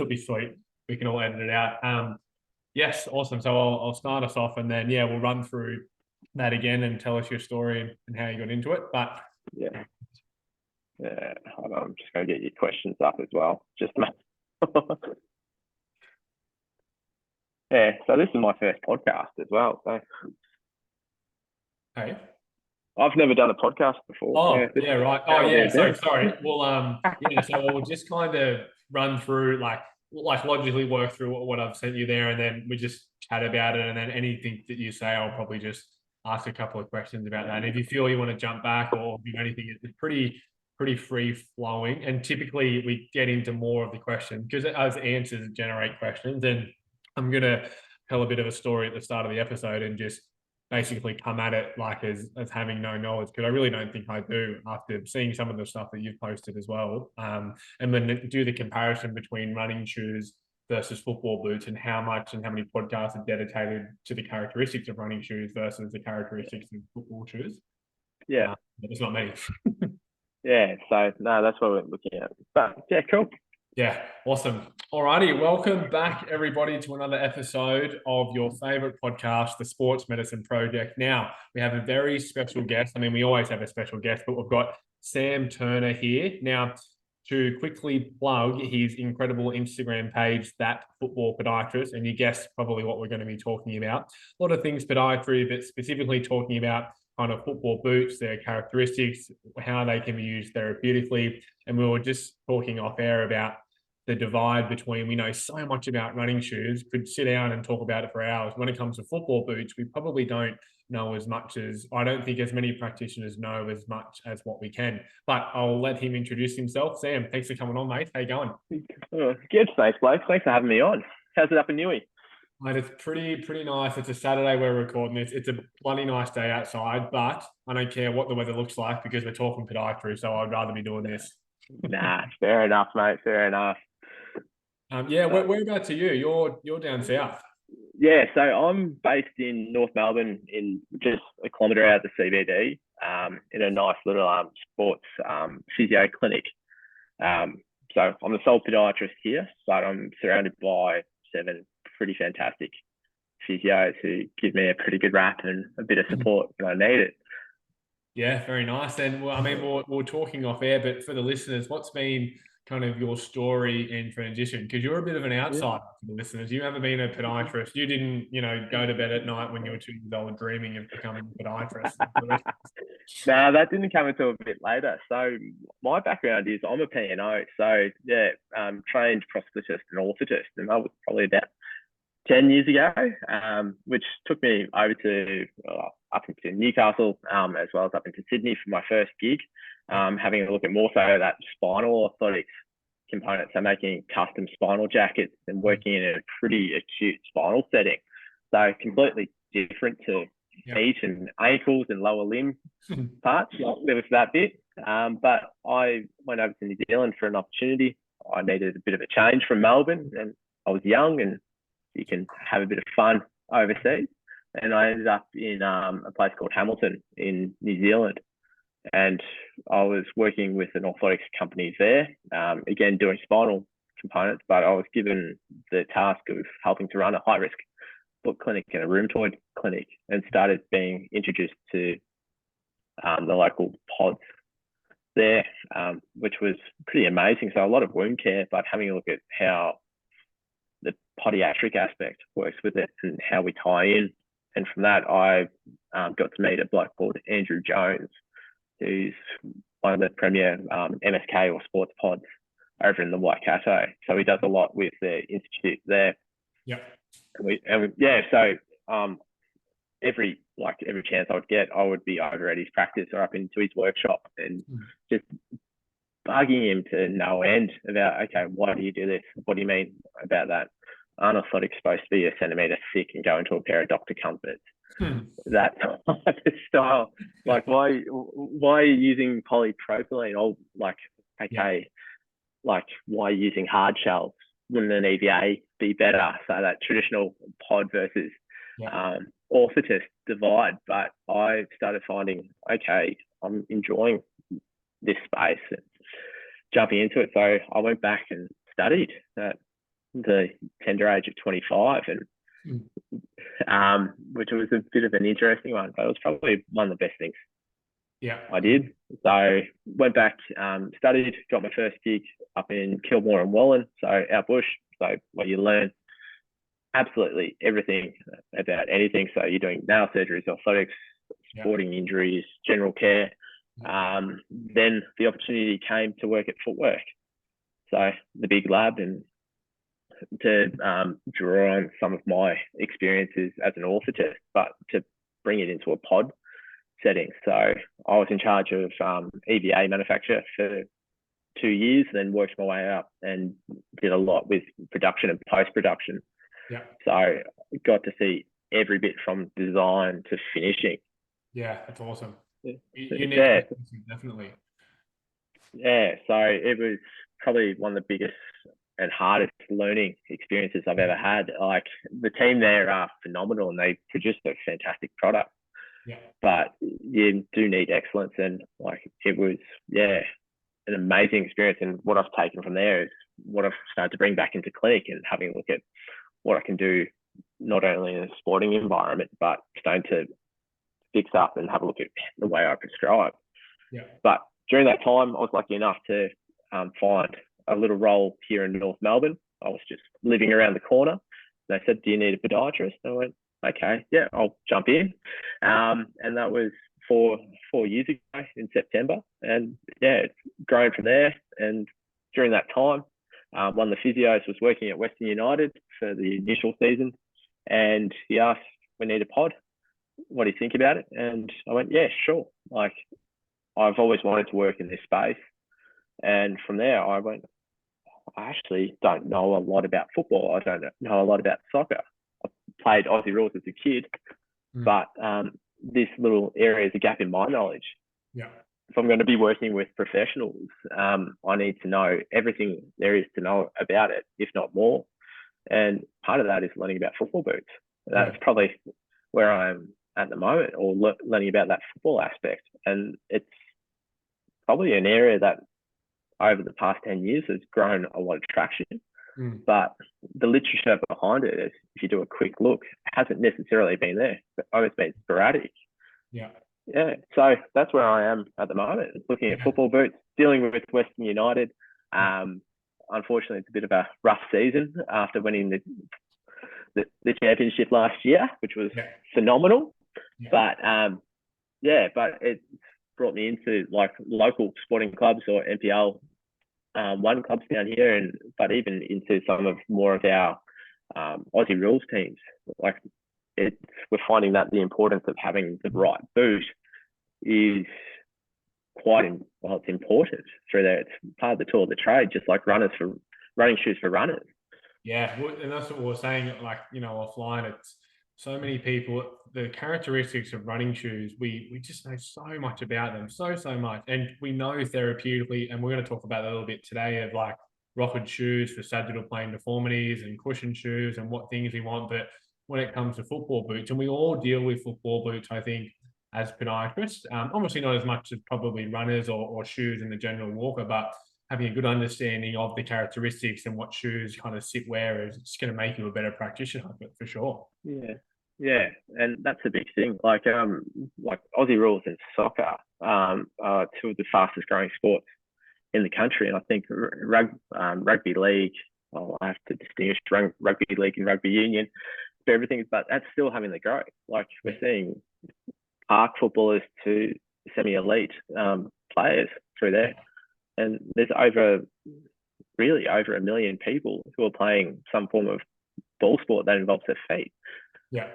it'll be sweet. We can all edit it out. Yes, awesome. So I'll start us off, and then we'll run through that again and tell us your story and how you got into it. But yeah, hold on, I'm just going to get your questions up as well. Yeah, so this is my first podcast as well. So hey. I've never done a podcast before. Oh, right. Oh, yeah. So sorry. Well, so we'll just kind of run through like logically work through what I've sent you there, and then we just chat about it. And then anything that you say, I'll probably just ask a couple of questions about that. And if you feel you want to jump back or do anything, it's pretty free flowing. And typically we get into more of the question because as answers generate questions. And I'm gonna tell a bit of a story at the start of the episode and just basically come at it like as having no knowledge, because I really don't think I do after seeing some of the stuff that you've posted as well. And then do the comparison between running shoes versus football boots and how much and how many podcasts are dedicated to the characteristics of running shoes versus the characteristics of football shoes. Yeah. It's not many. Yeah, so no, that's what we're looking at. But yeah, cool. Yeah, awesome. Alrighty, welcome back everybody to another episode of your favorite podcast, the Sports Medicine Project. Now, we have a very special guest. I mean, we always have a special guest, but we've got Sam Turner here. Now, to quickly plug his incredible Instagram page, That Football Podiatrist, and you guessed probably what we're going to be talking about. A lot of things podiatry, but specifically talking about kind of football boots, their characteristics, how they can be used therapeutically. And we were just talking off air about the divide between, we know so much about running shoes, could sit down and talk about it for hours. When it comes to football boots, we probably don't know as much as, I don't think as many practitioners know as much as what we can. But I'll let him introduce himself. Sam, thanks for coming on, mate. How you going? Good, thanks, Blake. Thanks for having me on. How's it up in Newey? Mate, it's pretty nice. It's a Saturday we're recording this. It's a bloody nice day outside, but I don't care what the weather looks like because we're talking podiatry, so I'd rather be doing this. Nah, fair enough, mate. Fair enough. Whereabouts are you? You're down south. Yeah, so I'm based in North Melbourne, in just a kilometre out of the CBD, in a nice little sports physio clinic. So I'm the sole podiatrist here, but I'm surrounded by 7 pretty fantastic physios who give me a pretty good rap and a bit of support when I need it. Yeah, very nice. And well, I mean, we're talking off air, but for the listeners, what's been kind of your story and transition? Because you're a bit of an outsider for the listeners. You haven't been a podiatrist. You didn't, go to bed at night when you were 2 years old dreaming of becoming a podiatrist. No, that didn't come until a bit later. So my background is I'm a P&O. So yeah, trained prosthetist and orthotist, and that was probably about 10 years ago, which took me over to up into Newcastle, as well as up into Sydney for my first gig, having a look at more so that spinal orthotics component, so making custom spinal jackets and working in a pretty acute spinal setting. So completely different to feet and ankles and lower limb parts. There was that bit. But I went over to New Zealand for an opportunity. I needed a bit of a change from Melbourne, and I was young and you can have a bit of fun overseas. And I ended up in a place called Hamilton in New Zealand. And I was working with an orthotics company there, again, doing spinal components, but I was given the task of helping to run a high-risk foot clinic and a rheumatoid clinic, and started being introduced to the local pods there, which was pretty amazing. So a lot of wound care, but having a look at how the podiatric aspect works with it and how we tie in. And from that, I got to meet a bloke called Andrew Jones, who's one of the premier MSK or sports pods over in the Waikato. So he does a lot with the institute there. Yeah. So every chance I would get, I would be over at his practice or up into his workshop and just bugging him to no end about, okay, why do you do this? What do you mean about that? Aren't orthotics supposed to be a centimetre thick and go into a pair of Dr. Comforts? That type of style. Like, why are you using polypropylene? Or why are you using hard shells? Wouldn't an EVA be better? So that traditional pod versus orthotist divide. But I started finding, okay, I'm enjoying this space and jumping into it. So I went back and studied that the tender age of 25, and which was a bit of an interesting one, but it was probably one of the best things I did. So went back, studied, got my first gig up in Kilmore and Wallen, so out bush. So where you learn absolutely everything about anything. So you're doing nail surgeries, orthotics, sporting injuries, general care. Then the opportunity came to work at Footwork, so the big lab, and to draw on some of my experiences as an orthotist, but to bring it into a pod setting. So I was in charge of EVA manufacture for 2 years, then worked my way up and did a lot with production and post-production. So I got to see every bit from design to finishing. Yeah, that's awesome. Definitely. Yeah, so it was probably one of the biggest and hardest learning experiences I've ever had. Like, the team there are phenomenal and they produce a fantastic product. But you do need excellence, and like, it was an amazing experience. And what I've taken from there is what I've started to bring back into clinic, and having a look at what I can do not only in a sporting environment, but starting to fix up and have a look at the way I prescribe. But during that time, I was lucky enough to find a little role here in North Melbourne. I was just living around the corner. They said, "Do you need a podiatrist?" And I went, "Okay, yeah, I'll jump in." And that was 4 years ago in September. And it's grown from there. And during that time, one of the physios was working at Western United for the initial season. And he asked, "We need a pod. What do you think about it?" And I went, "Yeah, sure." Like, I've always wanted to work in this space. And from there, I went, I actually don't know a lot about football. I don't know a lot about soccer. I played Aussie rules as a kid, but this little area is a gap in my knowledge. If I'm going to be working with professionals, I need to know everything there is to know about it, if not more. And part of that is learning about football boots. That's probably where I'm at the moment, or learning about that football aspect. And it's probably an area that over the past 10 years has grown a lot of traction. But the literature behind it, if you do a quick look, hasn't necessarily been there. It's always been sporadic. So that's where I am at the moment, looking at football boots, dealing with Western United. Unfortunately, it's a bit of a rough season after winning the championship last year, which was phenomenal. But but it brought me into like local sporting clubs or NPL one clubs down here, but even into some of more of our Aussie rules teams. Like, we're finding that the importance of having the right boot is it's important for that. It's part of the tool of the trade, just like running shoes for runners. Yeah, and that's what we were saying, like, offline. It's so many people, the characteristics of running shoes, we just know so much about them, so much. And we know therapeutically, and we're going to talk about that a little bit today, of like rocket shoes for sagittal plane deformities and cushion shoes and what things we want. But when it comes to football boots, and we all deal with football boots, I think, as podiatrists, obviously not as much as probably runners or shoes in the general walker, but having a good understanding of the characteristics and what shoes kind of sit where is just going to make you a better practitioner, for sure. Yeah, and that's a big thing. Like Aussie rules and soccer are two of the fastest growing sports in the country, and I think rugby league. I have to distinguish rugby league and rugby union for everything, but that's still having the growth. Like, we're seeing park footballers to semi-elite players through there, and there's over 1 million people who are playing some form of ball sport that involves their feet.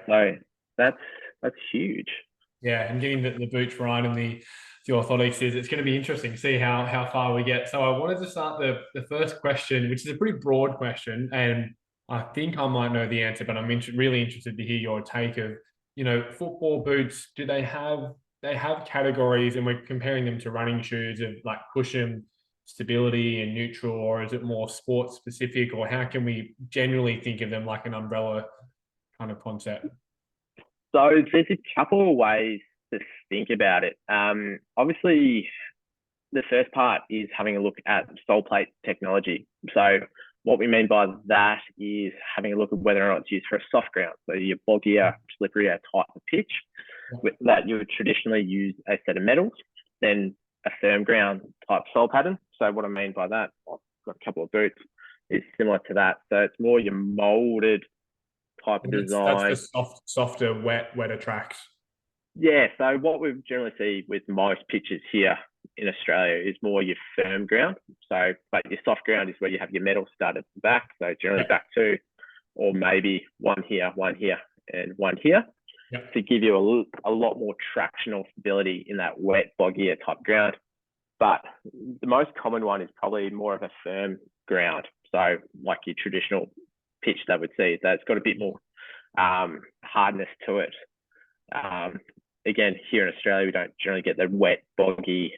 So that's huge. And getting the boots right and the orthotics it's going to be interesting to see how far we get. So I wanted to start the first question, which is a pretty broad question, and I think I might know the answer, but I'm really interested to hear your take of, football boots. Do they have categories, and we're comparing them to running shoes, of like cushion, stability, and neutral, or is it more sport specific, or how can we generally think of them like an umbrella kind of concept? So there's a couple of ways to think about it. Obviously, the first part is having a look at sole plate technology. So what we mean by that is having a look at whether or not it's used for a soft ground, so your boggier, slipperier type of pitch, that you would traditionally use a set of metals, then a firm ground type sole pattern. So what I mean by that, I've got a couple of boots, is similar to that. So it's more your molded type of design. That's the softer, wetter tracks. Yeah, so what we generally see with most pitches here in Australia is more your firm ground. So, but your soft ground is where you have your metal stud at the back. So generally back two, or maybe one here, and one here, to give you a lot more tractional stability in that wet, boggier type ground. But the most common one is probably more of a firm ground. So like your traditional pitch that we'd see, that's got a bit more hardness to it. Again, here in Australia, we don't generally get the wet, boggy,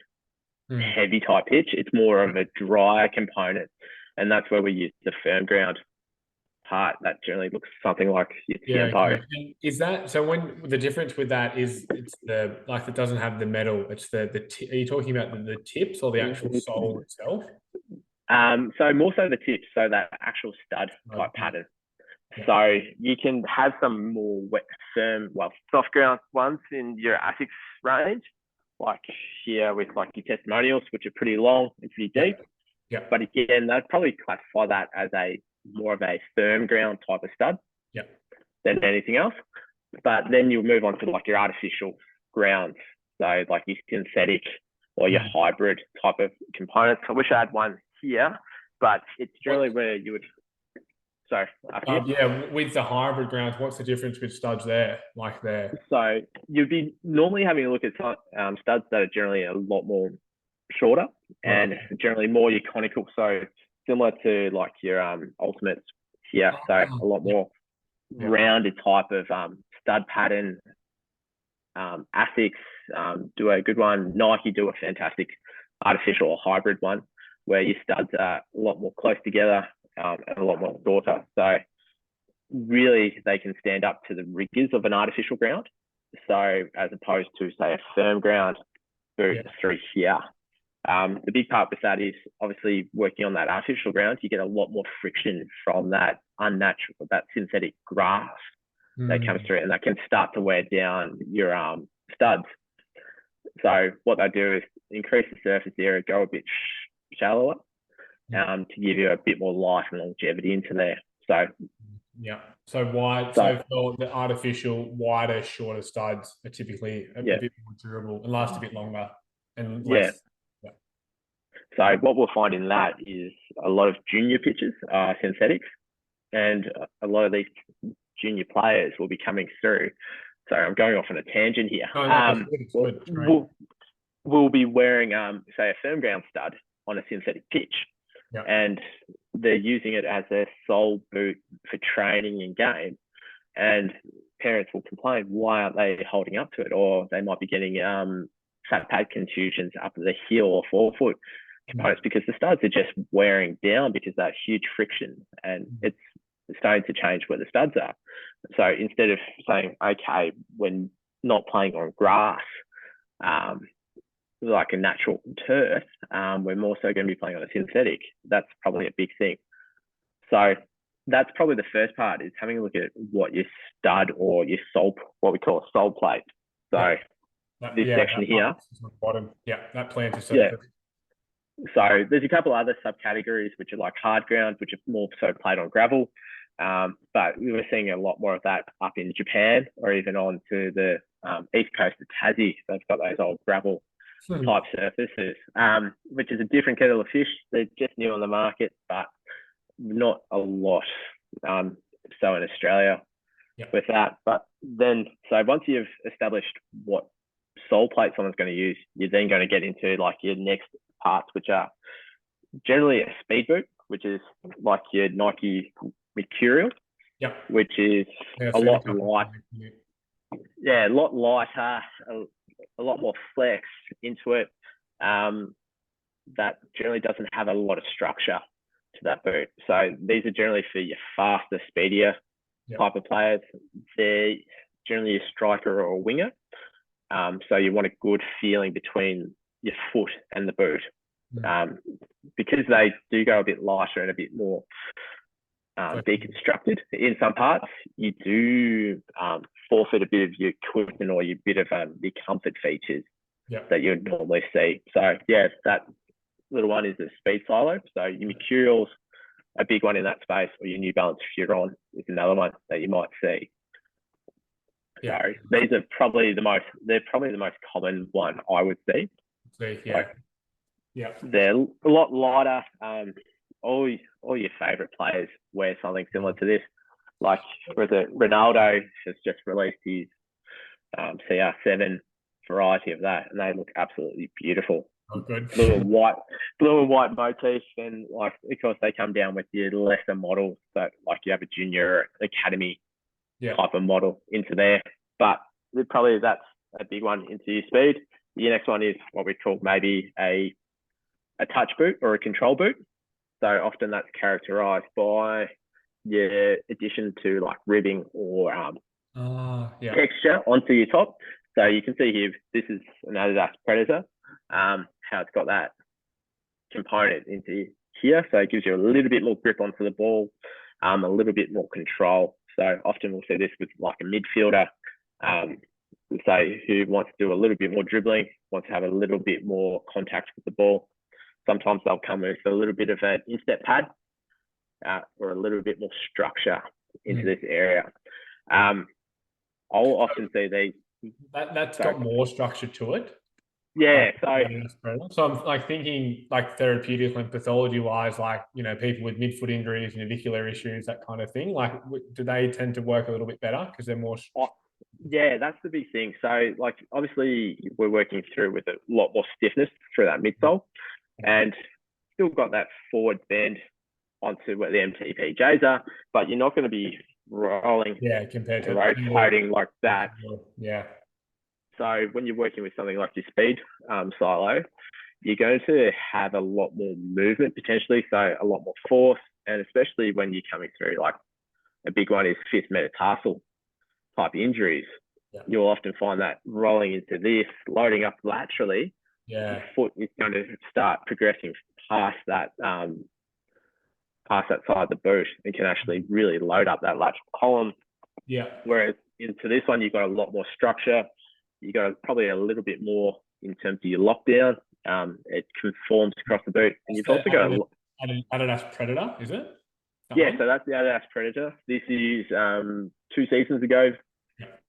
heavy type pitch. It's more of a drier component, and that's where we use the firm ground part. That generally looks something like your Okay. Is that so? When the difference with that is it's the like it doesn't have the metal. It's the are you talking about the tips or the actual sole itself? So more so the tips, so that actual stud type pattern. So you can have some more wet, firm, soft ground ones in your ASICS range, like here with like your testimonials, which are pretty long and pretty deep. Yeah. But again, they'd probably classify that as a more of a firm ground type of stud than anything else. But then you'll move on to like your artificial grounds. So like your synthetic or your hybrid type of components. I wish I had one here, but it's generally where you would. Sorry. With the hybrid grounds, what's the difference with studs there? So you'd be normally having a look at studs that are generally a lot more shorter and generally more your conical. So similar to like your ultimates here. So a lot more rounded type of stud pattern. ASICS do a good one. Nike do a fantastic artificial or hybrid one where your studs are a lot more close together. And a lot more shorter. So really they can stand up to the rigors of an artificial ground. So as opposed to say a firm ground boot through here. The big part with that is obviously working on that artificial ground, you get a lot more friction from that unnatural, that synthetic grass that comes through, and that can start to wear down your studs. So what they do is increase the surface area, go a bit shallower, to give you a bit more life and longevity into there. So wide. So for the artificial, wider, shorter studs are typically a bit more durable and last a bit longer and less. So what we'll find in that is a lot of junior pitches are synthetics, and a lot of these junior players will be coming through. So I'm going off on a tangent here. We'll be wearing, say, a firm ground stud on a synthetic pitch. And they're using it as their sole boot for training and game. And parents will complain, why aren't they holding up to it? Or they might be getting fat pad contusions up at the heel or forefoot components because the studs are just wearing down because of that huge friction. And it's starting to change where the studs are. So instead of saying, okay, we're not playing on grass, like a natural turf, we're more so going to be playing on a synthetic. That's probably a big thing. So that's probably the first part, is having a look at what your stud or your sole, what we call a sole plate. So this section here. Bottom. That planter surface. So there's a couple other subcategories which are like hard ground, which are more so played on gravel. But we were seeing a lot more of that up in Japan or even on to the east coast of Tassie. They've got those old gravel type surfaces, which is a different kettle of fish. They're just new on the market, but not a lot so in Australia with that. But then, so once you've established what sole plate someone's going to use, you're then going to get into like your next parts, which are generally a speed boot, which is like your Nike Mercurial, which is a lot light. A lot lighter, a lot more flex into it. That generally doesn't have a lot of structure to that boot. So these are generally for your faster, speedier type of players. They're generally a striker or a winger. So you want a good feeling between your foot and the boot. Because they do go a bit lighter and a bit more deconstructed in some parts, you do forfeit a bit of your cushion or your bit of the comfort features that you would normally see. So that little one is a speed silo. So your Mercurial's a big one in that space, or your New Balance Furon is another one that you might see. So these are probably the most common one I would see. They're a lot lighter. All your favorite players wear something similar to this. Like Ronaldo has just released his CR7 variety of that, and they look absolutely beautiful. Oh, good. blue and white motif, and like of course they come down with your lesser models, so like you have a junior academy type of model into there. But probably that's a big one into your speed. The next one is what we call maybe a touch boot or a control boot. So often that's characterized by your addition to like ribbing or texture onto your top. So you can see here, this is an Adidas Predator, how it's got that component into here. So it gives you a little bit more grip onto the ball, a little bit more control. So often we'll see this with like a midfielder, say who wants to do a little bit more dribbling, wants to have a little bit more contact with the ball. Sometimes they'll come with a little bit of an instep pad or a little bit more structure into this area. I'll often see these. That's got more structure to it. Yeah. So I'm like thinking like therapeutic and pathology wise, like, you know, people with midfoot injuries, navicular issues, that kind of thing. Like, do they tend to work a little bit better because they're more? Yeah, that's the big thing. So like, obviously we're working through with a lot more stiffness through that midsole, and still got that forward bend onto where the MTPJs are, but you're not going to be rolling, compared to rotating like that. Yeah. So when you're working with something like your speed silo, you're going to have a lot more movement potentially, so a lot more force, and especially when you're coming through, like a big one is fifth metatarsal type injuries. You'll often find that rolling into this, loading up laterally, your foot is going to start progressing past that side of the boot and can actually really load up that lateral column. Whereas into this one, you've got a lot more structure. You got probably a little bit more in terms of your lockdown. It conforms across the boot, and you've also got an Adidas Predator, is it? So that's the Adidas Predator. This is 2 seasons ago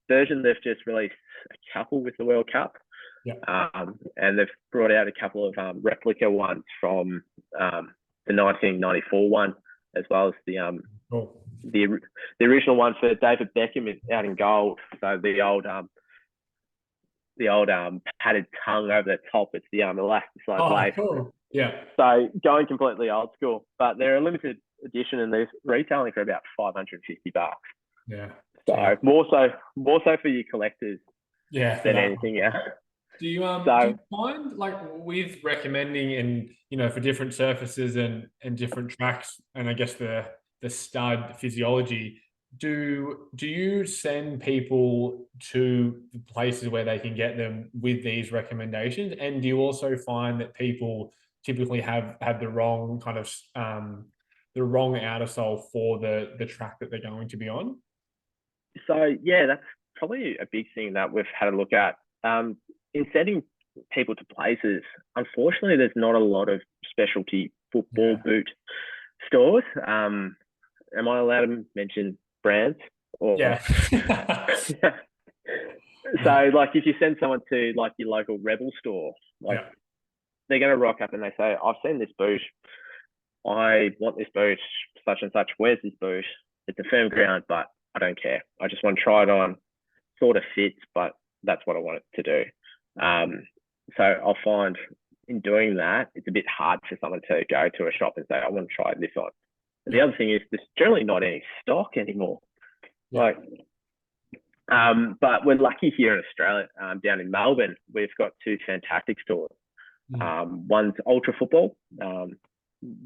version. They've just released a couple with the World Cup, and they've brought out a couple of replica ones from the 1994 one, as well as the original one for David Beckham out in gold. So the old padded tongue over the top. It's the elasticized lace. Cool. So going completely old school, but they're a limited edition, and they're retailing for about $550. So more so for your collectors than anything else. Do you find, like, with recommending and, you know, for different surfaces and different tracks, and I guess the stud physiology, do you send people to the places where they can get them with these recommendations? And do you also find that people typically have the wrong kind of the wrong outer sole for the track that they're going to be on? So that's probably a big thing that we've had a look at. In sending people to places, unfortunately, there's not a lot of specialty football boot stores. Am I allowed to mention brands? Or... So, like, if you send someone to like your local Rebel store, like they're going to rock up and they say, "I've seen this boot. I want this boot, such and such. Where's this boot? It's a firm ground, but I don't care. I just want to try it on. Sort of fits, but that's what I want it to do." So I'll find in doing that, it's a bit hard for someone to go to a shop and say, "I want to try this on." And the other thing is there's generally not any stock anymore. But we're lucky here in Australia, down in Melbourne, we've got 2 fantastic stores. One's Ultra Football,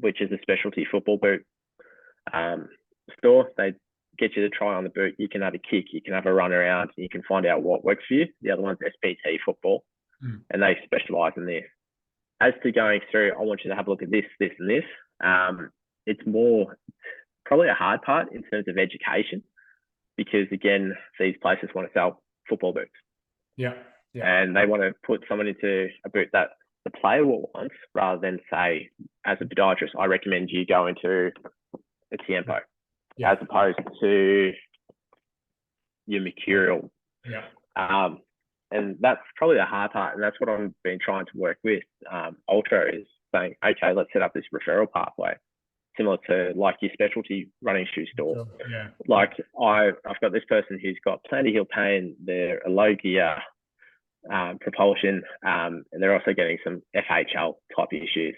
which is a specialty football boot store. They get you to try on the boot. You can have a kick, you can have a run around, and you can find out what works for you. The other one's SPT Football, and they specialize in this. as to going through, I want you to have a look at this, this, and this. It's more probably a hard part in terms of education, because again, these places want to sell football boots. Yeah. And they want to put someone into a boot that the player will want, rather than say, as a podiatrist, I recommend you go into a Tiempo, as opposed to your mercurial. And that's probably the hard part, and that's what I've been trying to work with Ultra, is saying, okay, let's set up this referral pathway, similar to like your specialty running shoe store. Like I've got this person who's got plantar heel pain, they're a low gear propulsion, and they're also getting some FHL type issues.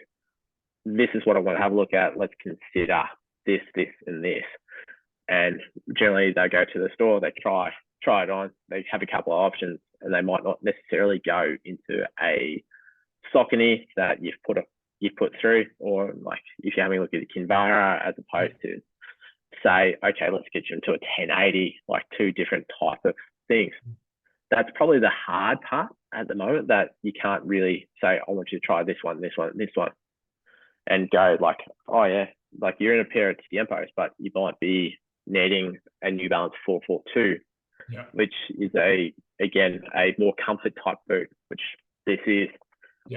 This is what I want to have a look at. Let's consider this, this, and this. And generally they go to the store, they try it on, they have a couple of options, and they might not necessarily go into a Saucony that you've put through, or like if you're having a look at the Kinvara, as opposed to say, okay, let's get you into a 1080, like two different types of things. That's probably the hard part at the moment, that you can't really say, I want you to try this one, this one, this one, and go like, oh yeah, like you're in a pair of Tiempos, but you might be needing a New Balance 442, which is a more comfort type boot, which this is.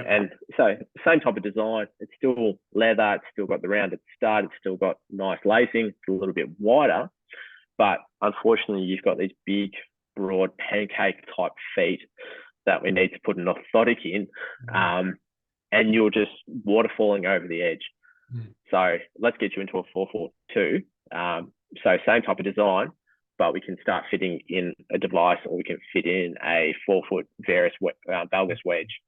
And so same type of design, it's still leather, it's still got the rounded stud, it's still got nice lacing, it's a little bit wider, but unfortunately you've got these big, broad pancake type feet that we need to put an orthotic in, and you're just waterfalling over the edge. So let's get you into a 442. So same type of design, but we can start fitting in a device, or we can fit in a 4-foot varus valgus wedge.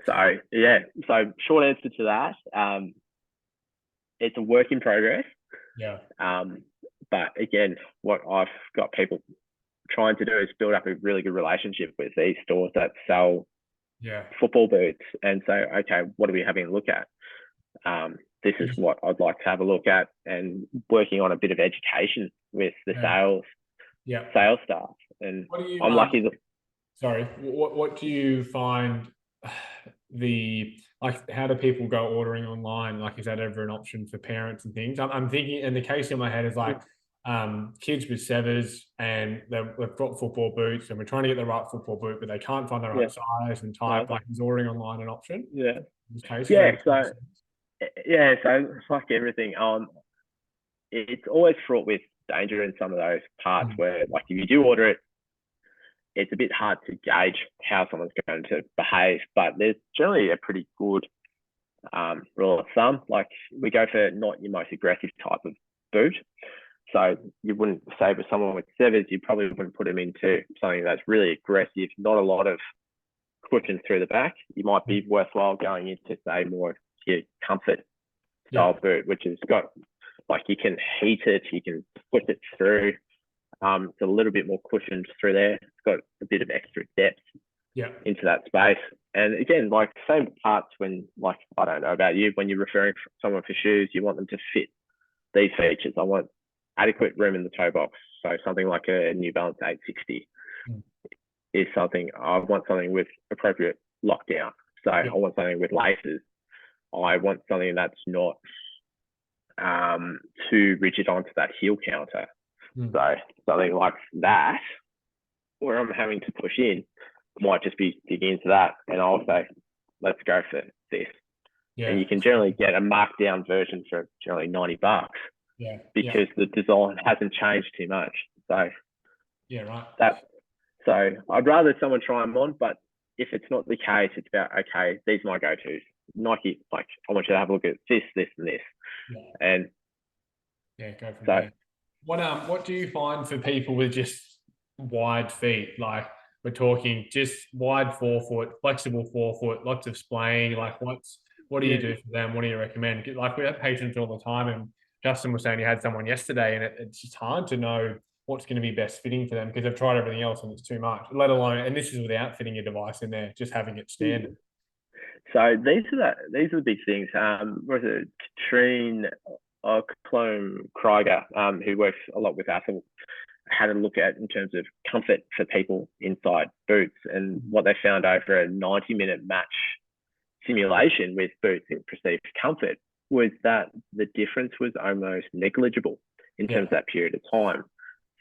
So short answer to that, it's a work in progress. But again, what I've got people trying to do is build up a really good relationship with these stores that sell football boots, and say, okay, what are we having a look at? This is what I'd like to have a look at, and working on a bit of education with the sales staff. And I'm lucky that. Sorry, what do you find how do people go ordering online? Like, is that ever an option for parents and things? I'm thinking, and the case in my head is like, kids with severs, and they've got football boots, and we're trying to get the right football boot, but they can't find the right size and type. Like, is ordering online an option? So it's like everything. It's always fraught with danger in some of those parts where, like, if you do order it, it's a bit hard to gauge how someone's going to behave. But there's generally a pretty good rule of thumb. Like, we go for not your most aggressive type of boot. So you wouldn't say with someone with severs, you probably wouldn't put them into something that's really aggressive, not a lot of cushion through the back. You might be worthwhile going into, say, more your comfort style boot, which has got, like, you can heat it, you can push it through. It's a little bit more cushioned through there. It's got a bit of extra depth into that space. And again, like, same parts when, like, I don't know about you, when you're referring someone for shoes, you want them to fit these features. I want adequate room in the toe box. So something like a New Balance 860 is something, I want something with appropriate lockdown. So I want something with laces. I want something that's not too rigid onto that heel counter. So something like that, where I'm having to push in, might just be digging into that, and I'll say, let's go for this. And you can generally get a marked down version for generally $90, because the design hasn't changed too much. So so I'd rather someone try them on, but if it's not the case, it's about, okay, these are my go-tos. Nike, like, I want you to have a look at this, this, and this. And go from there. What do you find for people with just wide feet? Like, we're talking just wide 4-foot, flexible 4-foot, lots of splaying. Like, what do you do for them? What do you recommend? Like, we have patients all the time, and Justin was saying he had someone yesterday, and it's just hard to know what's going to be best fitting for them, because they've tried everything else and it's too much, let alone, and this is without fitting a device in there, just having it standard. So these are the big things. Was it Katrine Clone Krieger, who works a lot with Athel, had a look at in terms of comfort for people inside boots, and what they found over a 90-minute match simulation with boots in perceived comfort was that the difference was almost negligible in terms of that period of time.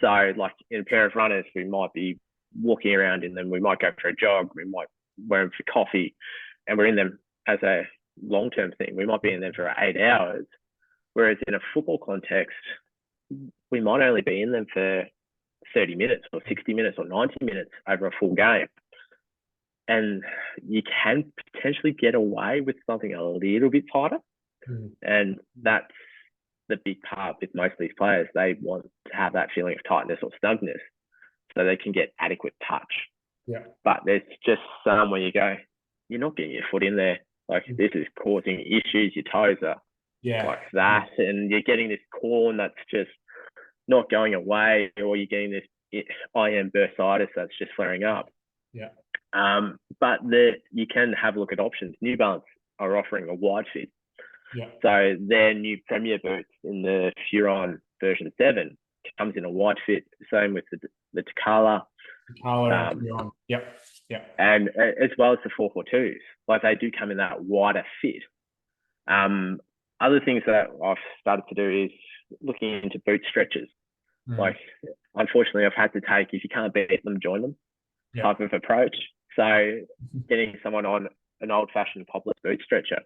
So like in a pair of runners, we might be walking around in them, we might go for a jog, we might wear them for coffee, and we're in them as a long-term thing. We might be in them for 8 hours, whereas in a football context, we might only be in them for 30 minutes or 60 minutes or 90 minutes over a full game. And you can potentially get away with something a little bit tighter. And that's the big part with most of these players. They want to have that feeling of tightness or snugness so they can get adequate touch. Yeah. But there's just some where you go, you're not getting your foot in there. Like this is causing issues. Your toes are like that. And you're getting this corn that's just not going away, or you're getting this IM bursitis that's just flaring up. Yeah. But you can have a look at options. New Balance are offering a wide fit. Yeah. So their new Premier boots in the Furon version 7 comes in a wide fit. Same with the Takala. Furon. Yep. And as well as the 442s. Like they do come in that wider fit. Other things that I've started to do is looking into boot stretches. Like, unfortunately, I've had to take, if you can't beat them, join them type of approach. So getting someone on an old-fashioned poplar boot stretcher.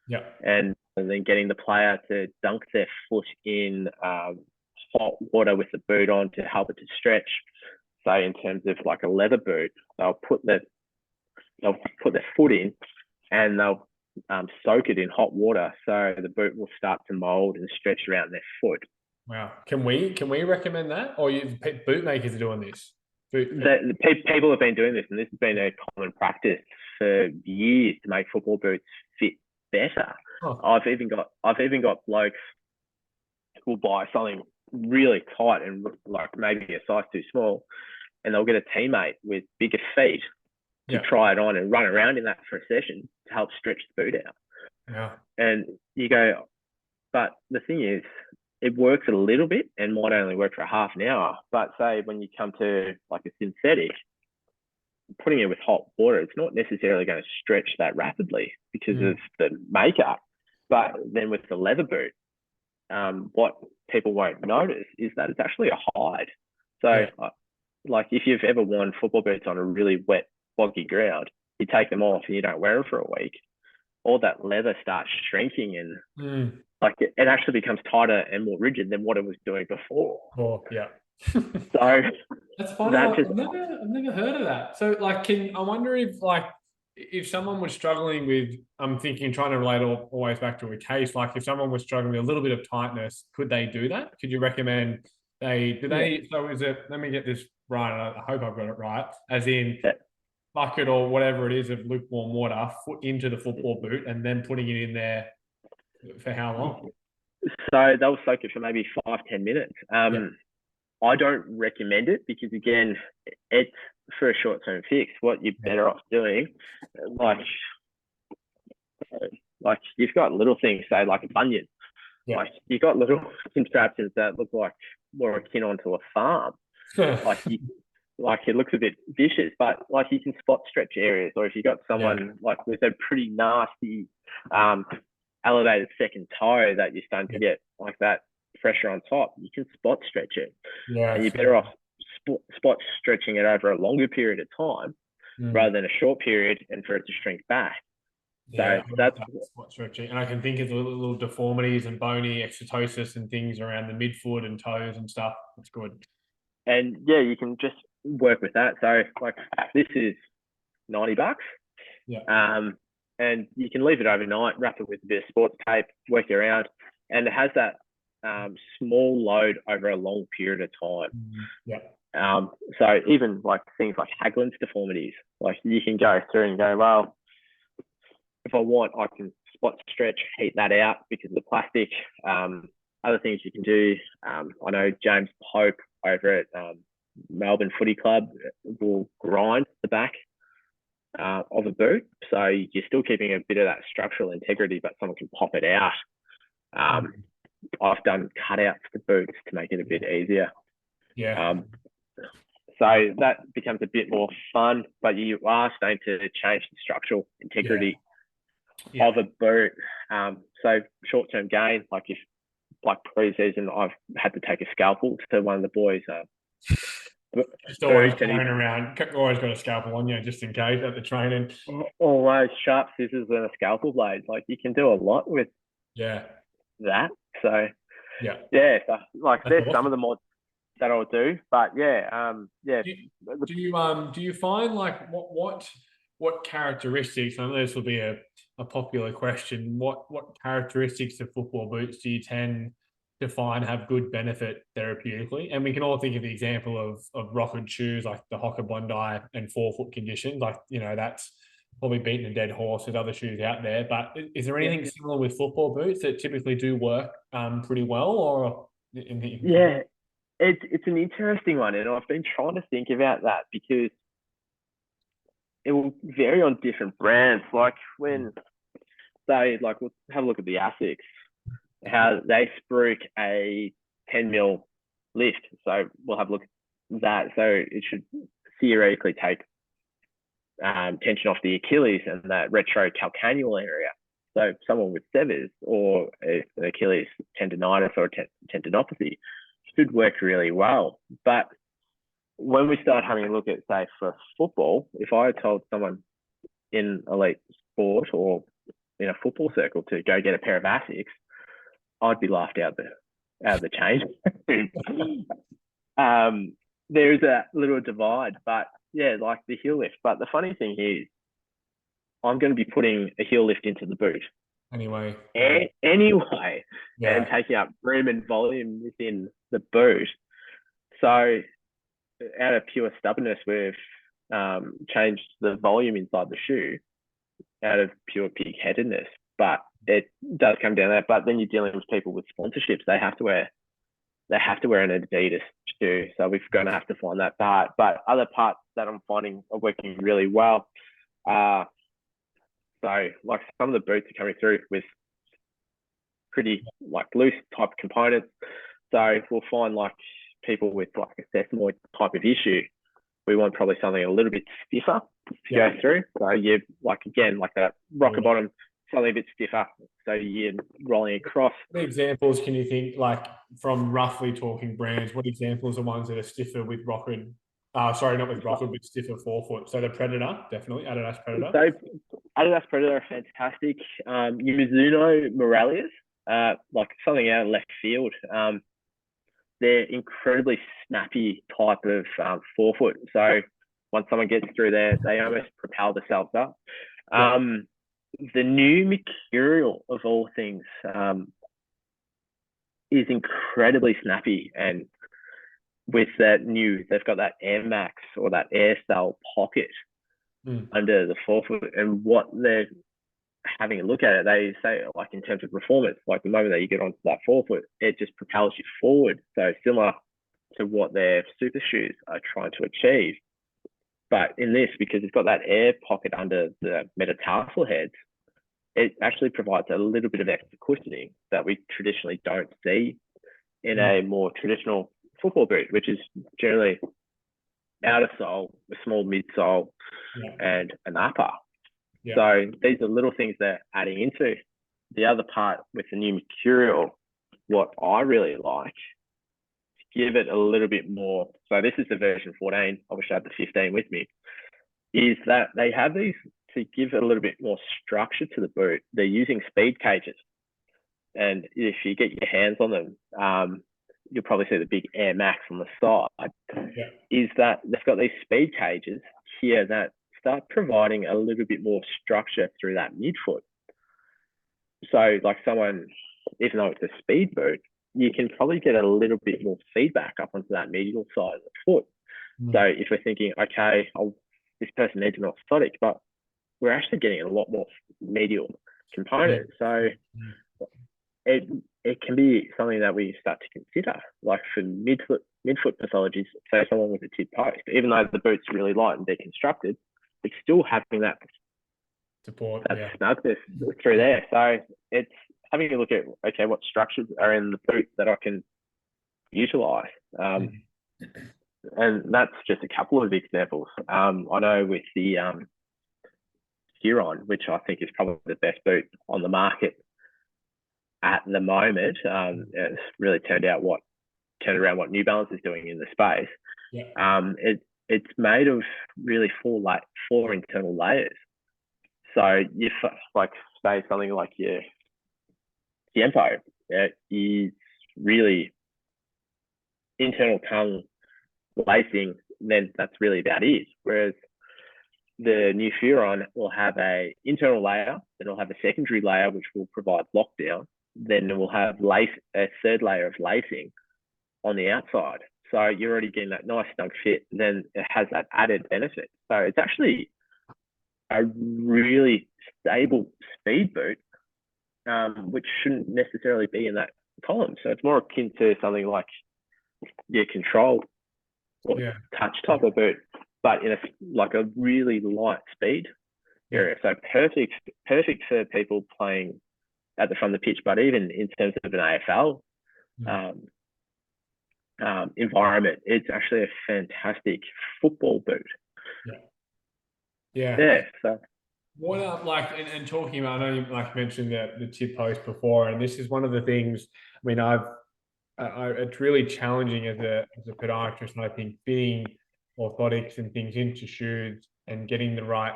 Yeah. And then getting the player to dunk their foot in hot water with the boot on to help it to stretch. So in terms of like a leather boot, they'll put their foot in and they'll soak it in hot water, so the boot will start to mold and stretch around their foot. Wow. Can we recommend that, or boot makers are doing this? People have been doing this, and this has been a common practice for years to make football boots fit better. Oh. I've even got blokes who will buy something really tight and like maybe a size too small, and they'll get a teammate with bigger feet to try it on and run around in that for a session to help stretch the boot out. Yeah. And you go, but the thing is, it works a little bit and might only work for a half an hour. But say when you come to like a synthetic, putting it with hot water, it's not necessarily going to stretch that rapidly because of the makeup. But then with the leather boot, what people won't notice is that it's actually a hide. So like if you've ever worn football boots on a really wet, boggy ground, you take them off and you don't wear them for a week, all that leather starts shrinking and like it actually becomes tighter and more rigid than what it was doing before. Oh, yeah. So that's funny. I've never heard of that. So like, I wonder if someone was struggling with, I'm thinking, trying to relate always back to a case, like if someone was struggling with a little bit of tightness, could they do that? Could you recommend so is it, let me get this right, I hope I've got it right, as in bucket or whatever it is of lukewarm water, foot into the football boot and then putting it in there for how long? So they'll soak it for maybe 5-10 minutes. I don't recommend it because, again, it's for a short-term fix. What you're better off doing, like you've got little things, say like a bunion. Like you've got little contraptions that look like more akin onto a farm. Like it looks a bit vicious, but like you can spot stretch areas, or if you got someone like with a pretty nasty elevated second toe that you're starting to get like that pressure on top, you can spot stretch it. And you're better off spot stretching it over a longer period of time rather than a short period and for it to shrink back. So that's spot stretching. And I can think of the little deformities and bony exotosis and things around the midfoot and toes and stuff. That's good. And you can just work with that. So like this is $90. And you can leave it overnight, wrap it with a bit of sports tape, work it around, and it has that small load over a long period of time. So even like things like Haglund's deformities, like you can go through and go, well, if I want, I can spot stretch, heat that out because of the plastic. Other things you can do, I know James Pope over at Melbourne Footy Club will grind the back of a boot, so you're still keeping a bit of that structural integrity, but someone can pop it out. I've done cutouts to boots to make it a bit easier. Yeah. Um, so that becomes a bit more fun, but you are starting to change the structural Yeah. integrity Yeah. of a boot. So short-term gain, like pre-season, I've had to take a scalpel to one of the boys. Just always And carrying around. Always got a scalpel on you just in case at the training. always sharp scissors and a scalpel blade. Like you can do a lot with Yeah. that. So Yeah. yeah, so, like That's there's some of awesome. the mods that I'll do, but yeah, Do you find like what characteristics? I know this will be a popular question. What characteristics of football boots do you tend to find have good benefit therapeutically? And we can all think of the example of rockered shoes like the Hocker Bondi and forefoot conditions. Like that's probably beating a dead horse with other shoes out there. But is there yeah, anything similar with football boots that typically do work pretty well, or in the yeah. It's an interesting one, and I've been trying to think about that because it will vary on different brands. Like when like we'll have a look at the Asics, how they spruik a 10 mil lift. So we'll have a look at that. So it should theoretically take tension off the Achilles and that retrocalcaneal area. So someone with severs or an Achilles tendonitis or tendinopathy should work really well. But when we start having a look at, say, for football, if I told someone in elite sport or in a football circle to go get a pair of Asics, I'd be laughed out of the change. There's a little divide, but yeah, like the heel lift. But the funny thing is, I'm going to be putting a heel lift into the boot anyway? anyway, and Yeah. taking up room and volume within the boot. So, out of pure stubbornness, we've changed the volume inside the shoe out of pure pig-headedness. But it does come down to that. But then you're dealing with people with sponsorships; they have to wear an Adidas shoe. So we're going to have to find that part. But other parts that I'm finding are working really well. So like some of the boots are coming through with pretty like loose type components. So we'll find like people with like a sesamoid type of issue, we want probably something a little bit stiffer to go through. So you like again like that rocker bottom, something a bit stiffer. So you're rolling across. What examples can you think, like from roughly talking brands, what examples are ones that are stiffer with Rockwood? Sorry, not with Rockwood, but stiffer forefoot. So the Predator, definitely, Adidas Predator. So Adidas Predator are fantastic. Mizuno Morelias, like something out of left field. They're incredibly snappy type of forefoot. So once someone gets through there, they almost propel themselves up. The new Mercurial of all things is incredibly snappy, and with that new, they've got that Air Max or that Air Cell pocket under the forefoot, and what they're having a look at it, they say like in terms of performance, like the moment that you get onto that forefoot, it just propels you forward. So similar to what their super shoes are trying to achieve. But in this, because it's got that air pocket under the metatarsal heads, it actually provides a little bit of extra cushioning that we traditionally don't see in a more traditional football boot, which is generally outer sole, a small midsole, and an upper. So these are little things they're adding into. The other part with the new Mercurial, what I really like, to give it a little bit more. So this is the version 14. I wish I had the 15 with me. Is that they have these to give it a little bit more structure to the boot. They're using speed cages, and if you get your hands on them, you'll probably see the big Air Max on the side. Is that they've got these speed cages here that start providing a little bit more structure through that midfoot. So like someone, even though it's a speed boot, you can probably get a little bit more feedback up onto that medial side of the foot. So if we're thinking, okay, this person needs an orthotic, but we're actually getting a lot more medial component. So it can be something that we start to consider, like for midfoot pathologies, say someone with a tib post, even though the boot's really light and deconstructed, it's still having that support, snugness through there. So it's having a look at, okay, what structures are in the boot that I can utilize. And that's just a couple of examples. I know with the Huron, which I think is probably the best boot on the market at the moment. It's really turned around what New Balance is doing in the space. Yeah. It's made of really four internal layers. So you like say something like your Tiempo, is really internal tongue lacing. Then that's really about it. Whereas the new Furon will have a internal layer, then it'll have a secondary layer which will provide lockdown. Then it will have a third layer of lacing on the outside. So you're already getting that nice snug fit. Then it has that added benefit. So it's actually a really stable speed boot, which shouldn't necessarily be in that column. So it's more akin to something like your control or touch type of boot, but in a really light speed area. So perfect for people playing at the front of the pitch, but even in terms of an AFL environment, it's actually a fantastic football boot. Yeah. So what and talking about, I know you mentioned the tip post before, and this is one of the things. I mean, it's really challenging as a podiatrist, and I think fitting orthotics and things into shoes and getting the right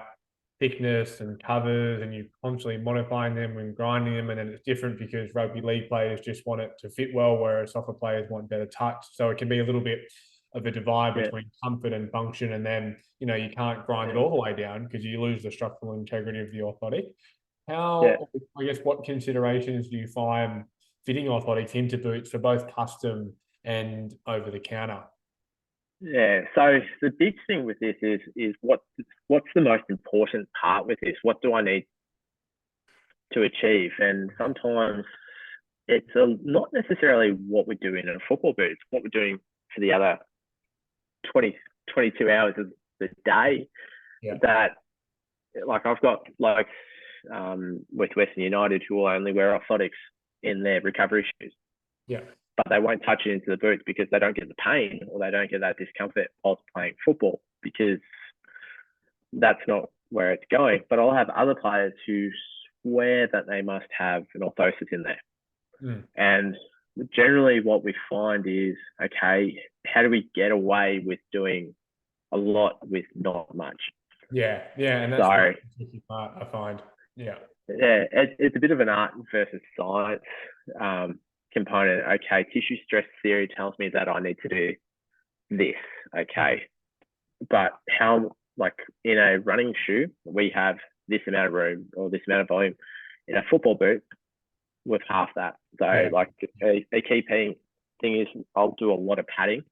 thickness and covers, and you constantly modifying them and grinding them, and then it's different because rugby league players just want it to fit well, whereas soccer players want better touch. So it can be a little bit of a divide between comfort and function, and then you can't grind it all the way down because you lose the structural integrity of the orthotic. I guess, what considerations do you find fitting orthotics into boots for both custom and over the counter? Yeah, so the big thing with this is what's the most important part with this? What do I need to achieve? And sometimes it's not necessarily what we're doing in a football boot, it's what we're doing for the other 22 hours of the day. That, like, I've got with Western United, who will only wear orthotics in their recovery shoes. But they won't touch it into the boots because they don't get the pain or they don't get that discomfort whilst playing football, because that's not where it's going. But I'll have other players who swear that they must have an orthosis in there. And generally what we find is, okay, how do we get away with doing a lot with not much? And that's the tricky part, I find. It's a bit of an art versus science component. Okay, tissue stress theory tells me that I need to do this. Okay, but how, like in a running shoe, we have this amount of room or this amount of volume. In a football boot, with half that. So a key thing is I'll do a lot of padding.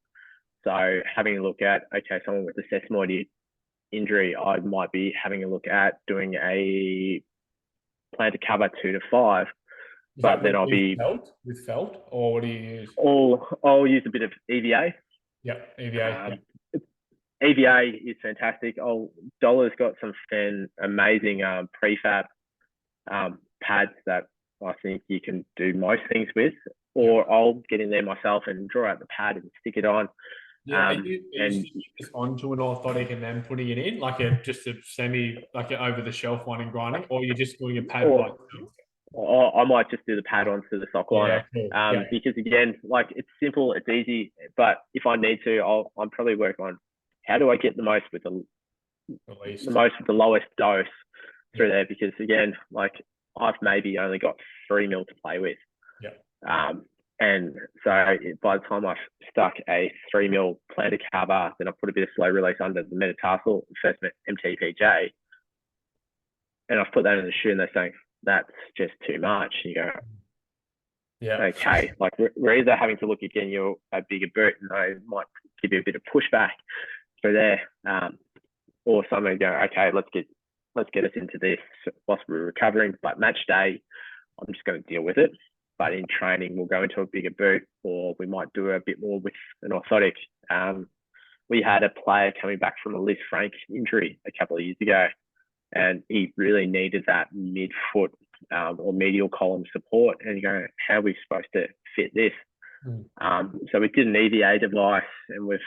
So having a look at, okay, someone with a sesamoid injury, I might be having a look at doing a plan to cover 2 to 5. But then I'll be with felt, or what do you use? I'll use a bit of EVA. EVA. EVA is fantastic. Dollar's got some amazing prefab pads that I think you can do most things with, or I'll get in there myself and draw out the pad and stick it on. Are you sticking this onto an orthotic and then putting it in, just a over the shelf one and grinding, or you're just doing a pad by itself? Or I might just do the pad onto the sock liner. Because again, it's simple, it's easy, but if I need to, I'm probably work on how do I get the most with the lowest dose through there, because again, I've maybe only got 3 mil to play with. And so by the time I've stuck a 3 mil plantar cover, then I put a bit of slow release under the metatarsal, first MTPJ, and I've put that in the shoe, and they're saying that's just too much. And you go, okay, we're either having to look again, you're a bigger boot, and I might give you a bit of pushback through there, or something go, okay, let's get us into this whilst we're recovering. But match day, I'm just going to deal with it. But in training, we'll go into a bigger boot, or we might do a bit more with an orthotic. We had a player coming back from a Liz Frank injury a couple of years ago, and he really needed that mid-foot or medial column support. And you go, how are we supposed to fit this? So we did an EVA device, and we've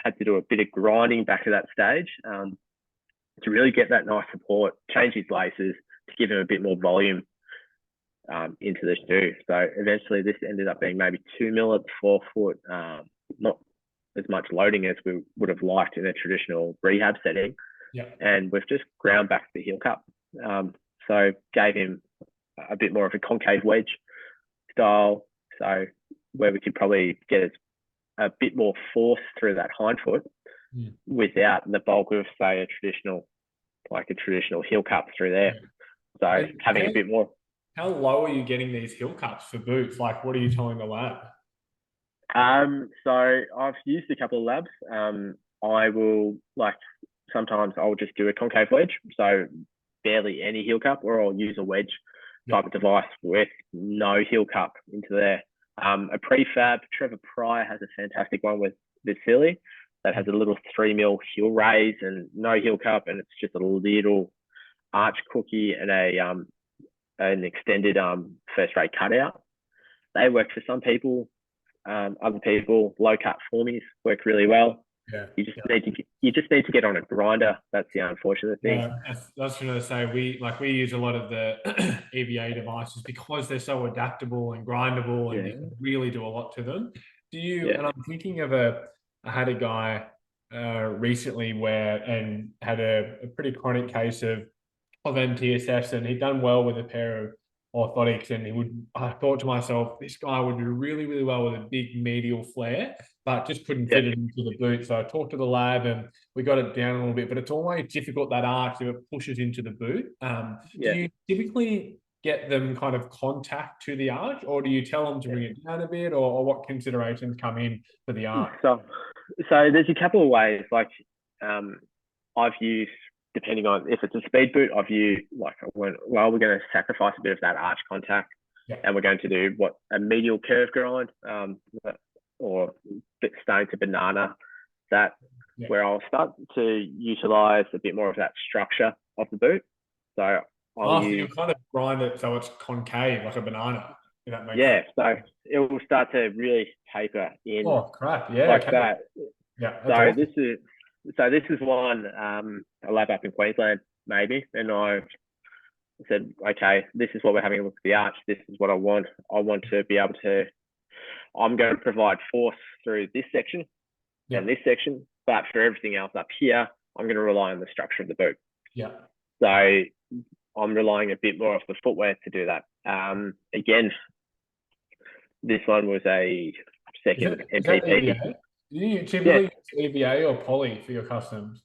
had to do a bit of grinding back at that stage to really get that nice support, change his laces to give him a bit more volume into the shoe. So eventually this ended up being maybe 2 mil at the forefoot, not as much loading as we would have liked in a traditional rehab setting. Yeah. And we've just ground back the heel cup. So gave him a bit more of a concave wedge style. So where we could probably get a bit more force through that hindfoot without the bulk of, say, a traditional heel cup through there. So having a bit more. How low are you getting these heel cups for boots? Like, what are you telling the lab? So I've used a couple of labs. I will sometimes I'll just do a concave wedge, so barely any heel cup, or I'll use a wedge type of device with no heel cup into there. A prefab, Trevor Pryor has a fantastic one with this Philly that has a little 3 mil heel raise and no heel cup, and it's just a little arch cookie and an extended first rate cutout. They work for some people. Other people, low cut formies work really well. Yeah. You just need to get on a grinder. That's the unfortunate thing. Yeah, I was going to say we use a lot of the EVA devices because they're so adaptable and grindable, and you can really do a lot to them. Do you? And I'm thinking of I had a guy recently and had a pretty chronic case of MTSS, and he'd done well with a pair of orthotics, and I thought to myself, this guy would do really, really well with a big medial flare, but just couldn't fit it into the boot. So I talked to the lab and we got it down a little bit, but it's always difficult, that arch, if it pushes into the boot. Do you typically get them kind of contact to the arch, or do you tell them to bring it down a bit, or what considerations come in for the arch? So there's a couple of ways. I've used, depending on if it's a speed boot, I've used we're going to sacrifice a bit of that arch contact, and we're going to do a medial curve grind, or stone to banana, where I'll start to utilize a bit more of that structure of the boot. So you kind of grind it so it's concave like a banana. If that makes sense. So it will start to really taper in. Oh crap! Yeah, like that. Yeah. So awesome. this is one a lab up in Queensland maybe, and I said, okay, this is what we're having a look at the arch. This is what I want. I want to be able to. I'm going to provide force through this section and this section, but for everything else up here, I'm going to rely on the structure of the boot. Yeah. So I'm relying a bit more off the footwear to do that. Again, this one was a second MPP. Do you typically use EVA or poly for your customs?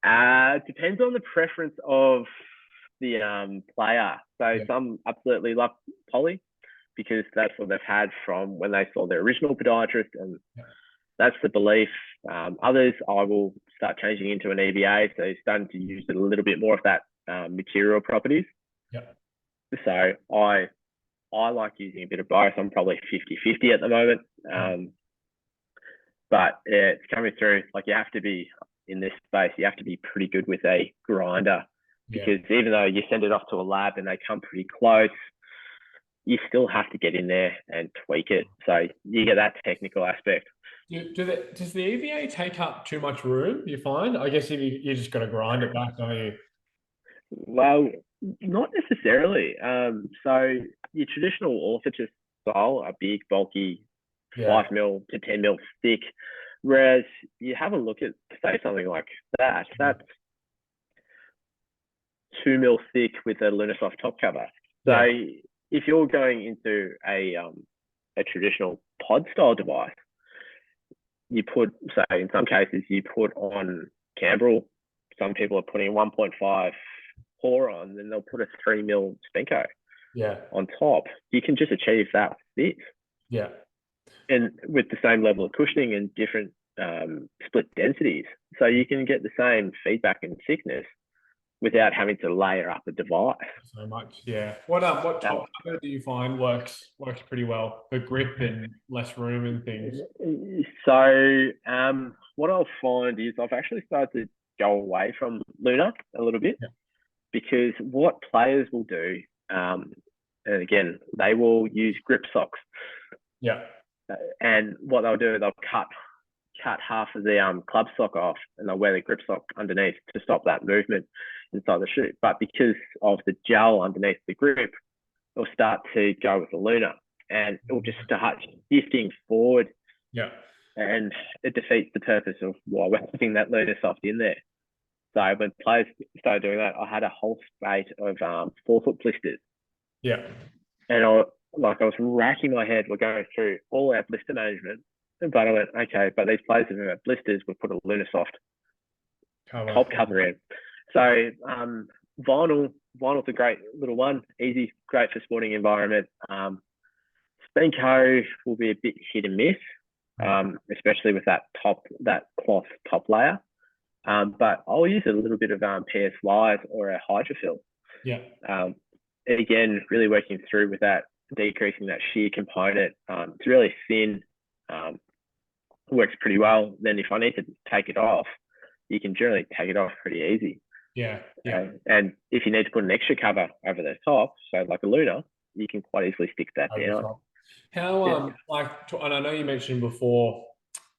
Depends on the preference of the player. So some absolutely love poly because that's what they've had from when they saw their original podiatrist, and that's the belief. Others, I will start changing into an EVA, so starting to use a little bit more of that material properties. So I like using a bit of both. I'm probably 50-50 at the moment. But it's coming through. You have to be in this space. You have to be pretty good with a grinder, because even though you send it off to a lab and they come pretty close, you still have to get in there and tweak it. So you get that technical aspect. Does the EVA take up too much room, you find? I guess you just got to grind it back, don't you? Well, not necessarily. So your traditional orthotist style are big, bulky, 5 mil to 10 mil thick. Whereas you have a look at, say, something like that's 2 mil thick with a Lunasoft top cover. So if you're going into a traditional pod style device, you put, say, in some cases, you put on Cambrel. Some people are putting 1.5 core on, then they'll put a 3 mil Spenko on top. You can just achieve that with this. And with the same level of cushioning and different split densities. So you can get the same feedback and thickness without having to layer up a device. So much, What top cover do you find works pretty well for grip and less room and things? So what I'll find is I've actually started to go away from Luna a little bit, because what players will do, and again, they will use grip socks. And what they'll do is they'll cut half of the club sock off, and they'll wear the grip sock underneath to stop that movement inside the shoe. But because of the gel underneath the grip, it'll start to go with the Luna, and it'll just start shifting forward. Yeah. And it defeats the purpose of why we're putting that Luna soft in there. So when players started doing that, I had a whole spate of 4-foot blisters. Yeah. And I was racking my head. We're going through all our blister management, but I went, okay, but these players who have blisters, we put a Lunasoft top cover in. So vinyl's a great little one, easy, great for sporting environment. Spenco will be a bit hit and miss, especially with that cloth top layer. But I'll use a little bit of PS Wise or a hydrofill. Yeah. Again, really working through with that, decreasing that shear component. It's really thin, works pretty well. Then if I need to take it off, you can generally take it off pretty easy. Yeah. Yeah. And if you need to put an extra cover over the top, so like a Luna, you can quite easily stick that down. How, and I know you mentioned before,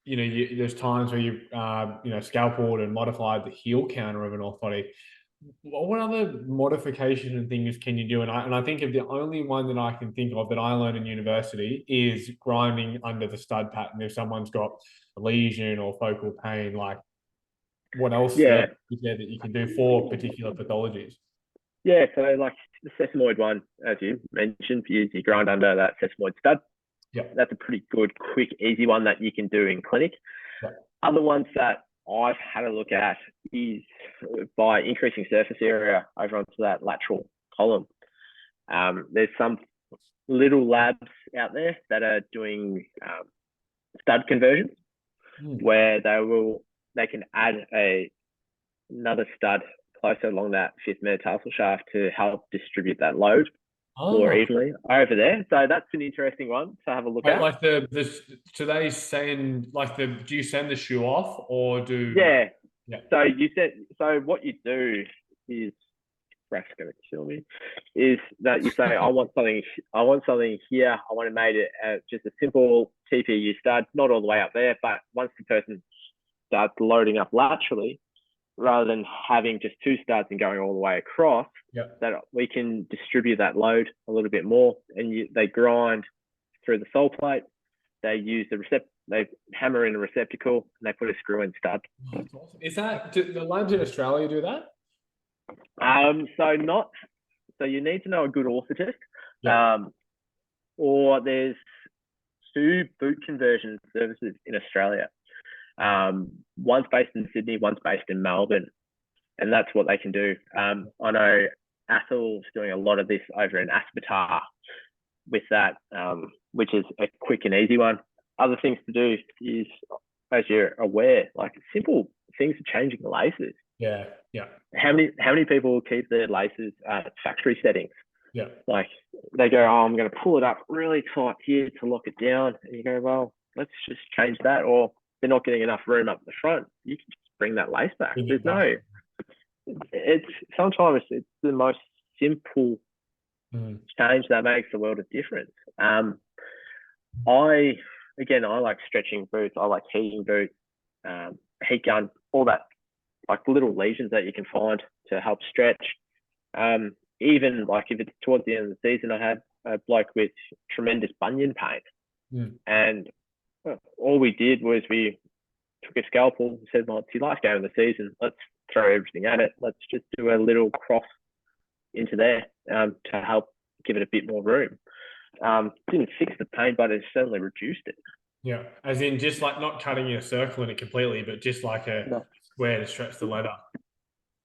there's times where you, scalpeled and modified the heel counter of an orthotic. What other modification and things can you do? And I think of the only one that I can think of that I learned in university is grinding under the stud pattern. If someone's got a lesion or focal pain, like what else is there that you can do for particular pathologies? Yeah, so like the sesamoid one, as you mentioned, you grind under that sesamoid stud. Yeah. That's a pretty good, quick, easy one that you can do in clinic. Yeah. Other ones that I've had a look at is by increasing surface area over onto that lateral column. There's some little labs out there that are doing stud conversions where they can add another stud closer along that fifth metatarsal shaft to help distribute that load more evenly over there. So that's an interesting one to have a look at. Like do they send do you send the shoe off or do? Yeah. So what you do is, Raf's going to kill me, is that you say, I want something here. I want to make it just a simple TPU stud, not all the way up there, but once the person starts loading up laterally, rather than having just two studs and going all the way across, that we can distribute that load a little bit more. And they grind through the sole plate. They use they hammer in a receptacle and they put a screw in stud. That's awesome. Is that, do the labs in Australia do that? So you need to know a good orthotist. Or there's 2 boot conversion services in Australia. One's based in Sydney, one's based in Melbourne, and that's what they can do. I know Athel's doing a lot of this over in Aspetar with that, which is a quick and easy one. Other things to do is, as you're aware, like simple things are changing the laces. Yeah. How many people keep their laces at factory settings? Yeah. Like they go, oh, I'm going to pull it up really tight here to lock it down, and you go, well, let's just change that. Or they're not getting enough room up the front, you can just bring that lace back. Sometimes it's the most simple change that makes a world of difference. I like stretching boots. I like heating boots, heat gun, all that, like little lesions that you can find to help stretch. Even like if it's towards the end of the season, I had a bloke with tremendous bunion pain, and all we did was we took a scalpel and said, well, it's your last game of the season. Let's throw everything at it. Let's just do a little cross into there to help give it a bit more room. Didn't fix the pain, but it certainly reduced it. Yeah, as in just like not cutting a circle in it completely, but just like a square to stretch the leather.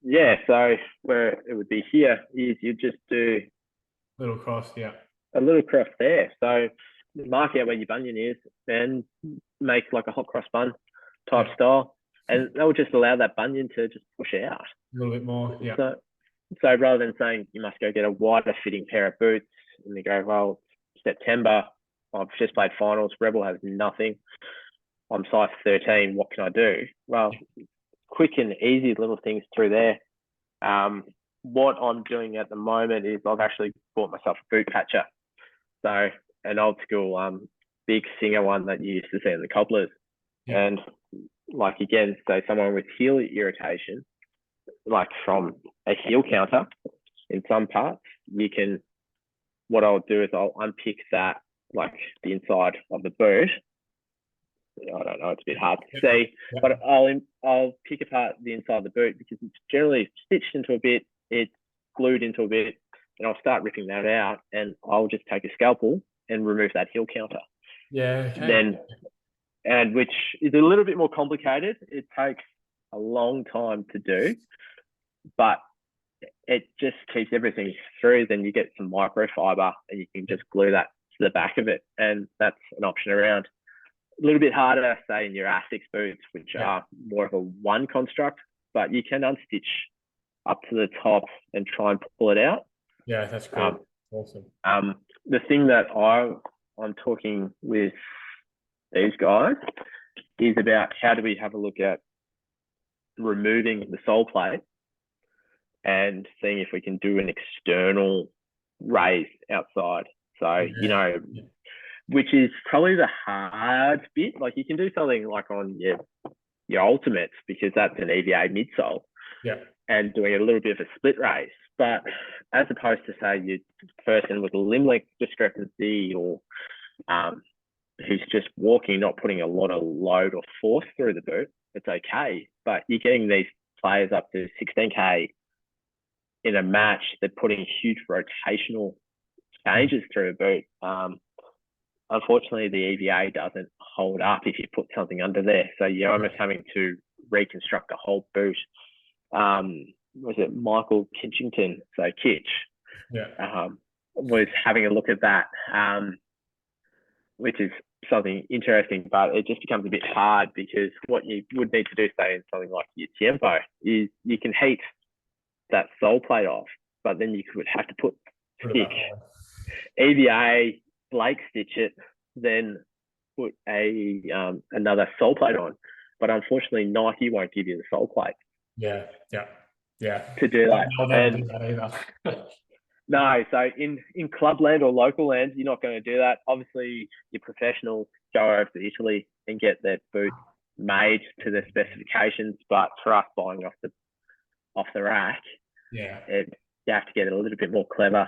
Yeah, so where it would be here is you just do a little cross, a little cross there. So mark out where your bunion is and make like a hot cross bun type style, and that will just allow that bunion to just push out a little bit more. Yeah. So rather than saying you must go get a wider fitting pair of boots, and they go, well, September, I've just played finals, Rebel has nothing, I'm size 13, what can I do? Well, quick and easy little things through there. What I'm doing at the moment is I've actually bought myself a boot patcher. So an old school big Singer one that you used to see in the cobblers. Yeah. And like, again, so someone with heel irritation, like from a heel counter in some parts, what I'll do is I'll unpick that, like the inside of the boot. I don't know, it's a bit hard to see, but I'll pick apart the inside of the boot because it's generally stitched into a bit, it's glued into a bit, and I'll start ripping that out, and I'll just take a scalpel and remove that heel counter. Yeah. Okay. Then, and which is a little bit more complicated. It takes a long time to do, but it just keeps everything through. Then you get some microfiber, and you can just glue that to the back of it, and that's an option around. A little bit harder, say, in your ASICS boots, which are more of a one construct, but you can unstitch up to the top and try and pull it out. Yeah, that's cool. Awesome. The thing that I'm talking with these guys is about how do we have a look at removing the sole plate and seeing if we can do an external raise outside. So, which is probably the hard bit. Like, you can do something like on your ultimates, because that's an EVA midsole. Yeah. And doing a little bit of a split raise. But as opposed to, say, your person with a limb length discrepancy, or who's just walking, not putting a lot of load or force through the boot, it's okay. But you're getting these players up to 16K in a match, they're putting huge rotational changes through a boot. Unfortunately, the EVA doesn't hold up if you put something under there. So you're almost having to reconstruct the whole boot. Was it Michael Kitchington? So Kitch. Yeah. Was having a look at that, which is something interesting, but it just becomes a bit hard, because what you would need to do, say, in something like your Tiempo, is you can heat that sole plate off, but then you could have to put stick EVA, Blake stitch it, then put another sole plate on. But unfortunately, Nike won't give you the sole plate. Yeah. To do that. I'll never do that either. No, so in clubland or local land, you're not going to do that. Obviously, your professionals go over to Italy and get their boot made to their specifications. But for us, buying off the rack, you have to get it a little bit more clever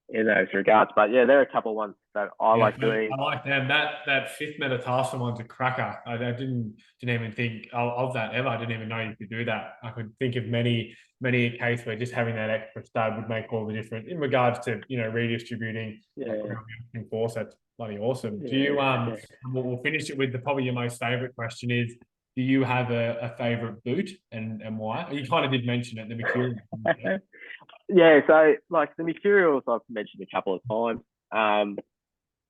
in those regards. But yeah, there are a couple of ones that I like doing. I like them. That fifth metatarsal one's a cracker. I didn't even think of that ever. I didn't even know you could do that. I could think of many a case where just having that extra stud would make all the difference in regards to redistributing force. That's bloody awesome. Do you we'll finish it with probably your most favorite question is, do you have a favorite boot, and why? You kind of did mention it, the Mercurial. Yeah, so like the Mercurials, I've mentioned a couple of times.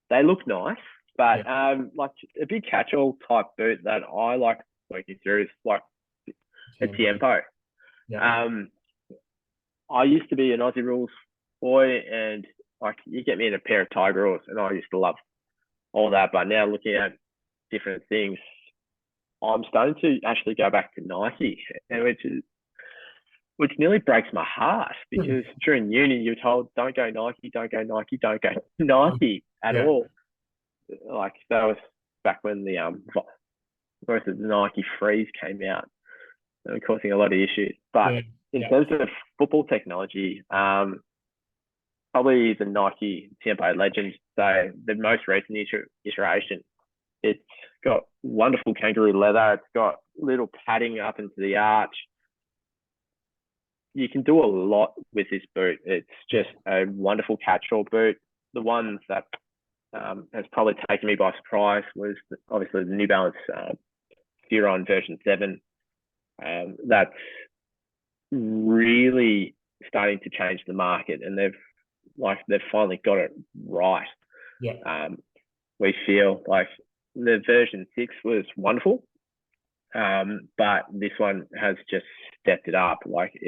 They look nice, but like a big catch-all type boot that I like working through is like a Tiempo. Yeah. I used to be an Aussie Rules boy, and like you get me in a pair of Tiger Rules, and I used to love all that. But now looking at different things, I'm starting to actually go back to Nike, which nearly breaks my heart, because during uni you're told don't go Nike at all. Like that was back when the Nike Freeze came out, and causing a lot of issues. But in terms of football technology, probably the Nike Tempo Legend, so the most recent iteration, it's got wonderful kangaroo leather. It's got little padding up into the arch. You can do a lot with this boot. It's just a wonderful catch-all boot. The ones that has probably taken me by surprise was obviously the New Balance Furon version 7. That's really starting to change the market, and they've finally got it right. We feel like the version 6 was wonderful, but this one has just stepped it up. Like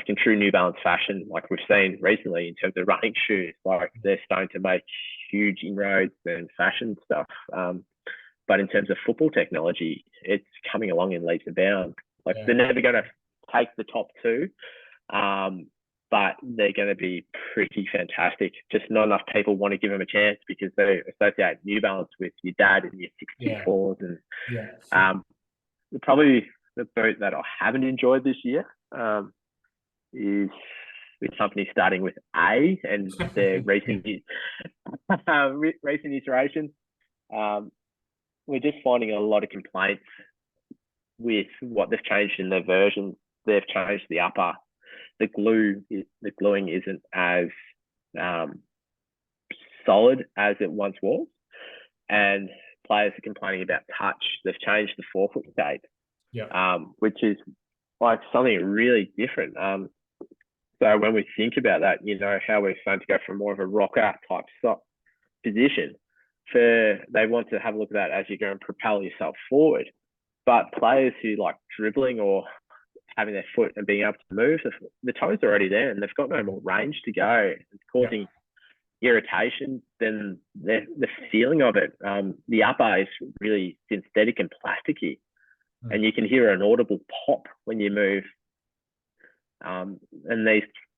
in true New Balance fashion, like we've seen recently in terms of running shoes, like they're starting to make huge inroads and fashion stuff. But in terms of football technology, it's coming along in leaps and bounds. Like they're never going to take the top two. but they're going to be pretty fantastic. Just not enough people want to give them a chance because they associate New Balance with your dad and your 64s. And probably the boot that I haven't enjoyed this year is with companies starting with A and their recent recent iterations. We're just finding a lot of complaints with what they've changed in their version. They've changed the upper. The gluing isn't as solid as it once was, and players are complaining about touch. They've changed the forefoot shape, which is like something really different. So when we think about that, how we're starting to go from more of a rocker type position, they want to have a look at that as you go and propel yourself forward. But players who like dribbling or having their foot and being able to move, the toes are already there and they've got no more range to go. It's causing irritation. Then the feeling of it, the upper is really synthetic and plasticky, and you can hear an audible pop when you move. And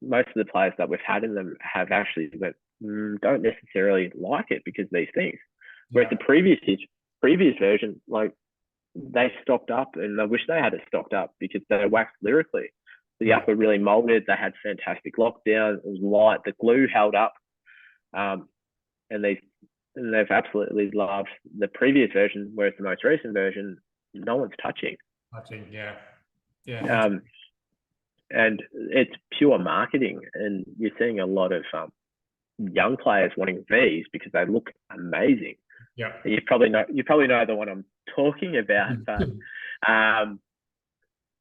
most of the players that we've had in them have actually don't necessarily like it because of these things. Whereas the previous version, like, they stocked up, and I wish they had it stocked up because they waxed lyrically. The upper really molded. They had fantastic lockdown. It was light. The glue held up, and they've absolutely loved the previous version. Whereas the most recent version, no one's touching. And it's pure marketing, and you're seeing a lot of young players wanting V's because they look amazing. You probably know the one I'm talking about,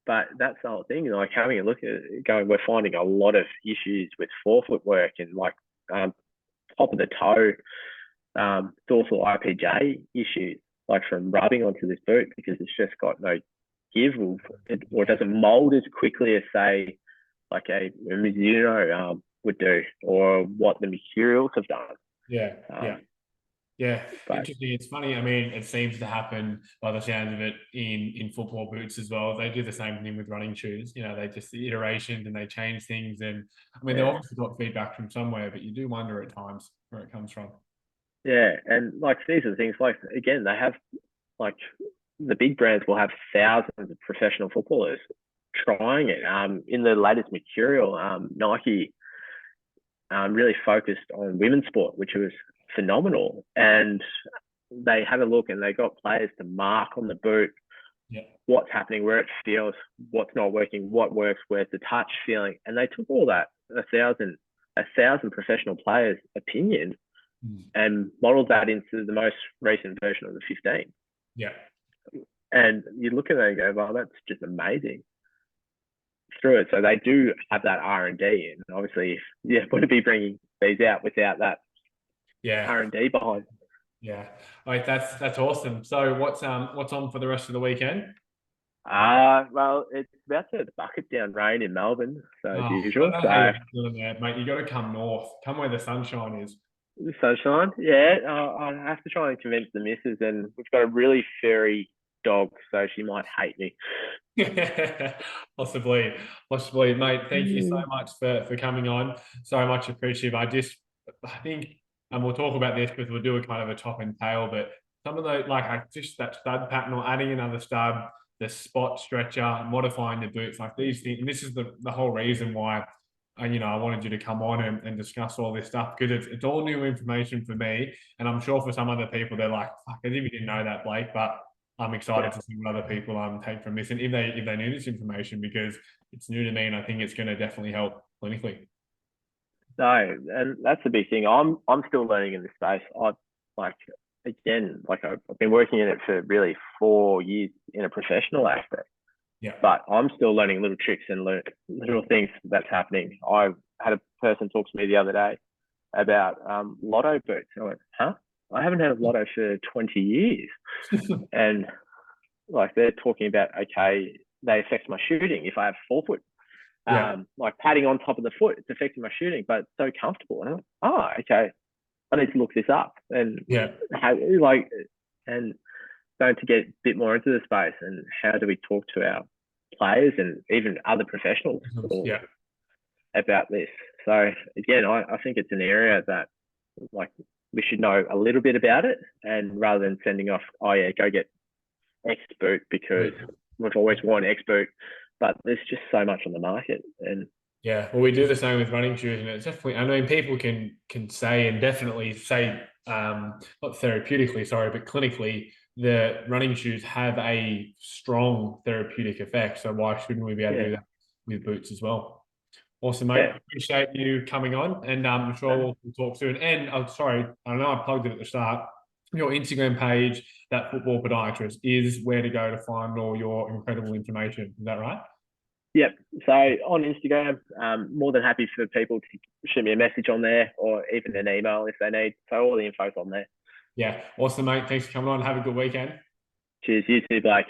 but that's the whole thing. Like, having a look at it, we're finding a lot of issues with forefoot work and like top of the toe, dorsal IPJ issues, like from rubbing onto this boot because it's just got no give, or it doesn't mold as quickly as, say, like a Mizuno would do, or what the Mercurials have done. Interesting. It's funny. I mean, it seems to happen by the sound of it in football boots as well. They do the same thing with running shoes. They just the iterations and they change things. And I mean, they obviously got feedback from somewhere, but you do wonder at times where it comes from. Yeah, and like these are the things. Like, again, they have, like, the big brands will have thousands of professional footballers trying it. In the latest Mercurial, Nike really focused on women's sport, which was phenomenal. And they had a look and they got players to mark on the boot what's happening, where it feels, what's not working, what works, where's the touch feeling. And they took all that, a thousand professional players' opinion, and modeled that into the most recent version of the 15. And you look at it and go, well, that's just amazing through it. So they do have that R&D, and obviously, wouldn't be bringing these out without that R&D behind. Like, that's awesome. So what's on for the rest of the weekend? Well, it's about to bucket down rain in Melbourne, so as usual. Mate, you got to come north. Come where the sunshine is. The sunshine, I have to try and convince the missus, and we've got a really furry dog, so she might hate me. Possibly, mate. Thank you so much for coming on. So much appreciative. I think, and we'll talk about this because we'll do a kind of a top and tail, but some of those, like just that stud pattern or adding another stud, the spot stretcher, modifying the boots, like these things. And this is the whole reason why I wanted you to come on and discuss all this stuff, because it's all new information for me, and I'm sure for some other people they're like, fuck, I didn't even know that, Blake. But I'm excited to see what other people take from this, and if they knew this information, because it's new to me, and I think it's going to definitely help clinically. No, and that's the big thing. I'm still learning in this space. I've been working in it for really 4 years in a professional aspect. But I'm still learning little tricks and little things that's happening. I had a person talk to me the other day about lotto boots. I went, huh? I haven't had a lotto for 20 years. And like, they're talking about, okay, they affect my shooting if I have forefoot. Like padding on top of the foot, it's affecting my shooting, but it's so comfortable. And I'm like, okay, I need to look this up. And and going to get a bit more into the space, and how do we talk to our players and even other professionals about this. So again, I think it's an area that like we should know a little bit about it, and rather than sending off, oh yeah, go get X boot because we've always worn X boot, but there's just so much on the market. And yeah, well, we do the same with running shoes, and it's definitely. I mean, people can say and definitely say, not therapeutically, sorry, but clinically, the running shoes have a strong therapeutic effect. So why shouldn't we be able to do that with boots as well? Awesome, mate. Yeah. Appreciate you coming on, and I'm sure we'll talk soon. And I'm sorry, I know I plugged it at the start. Your Instagram page, that football podiatrist, is where to go to find all your incredible information. Is that right? Yep. So on Instagram, more than happy for people to shoot me a message on there, or even an email if they need. So all the info's on there. Yeah. Awesome, mate. Thanks for coming on. Have a good weekend. Cheers. You too, Blake.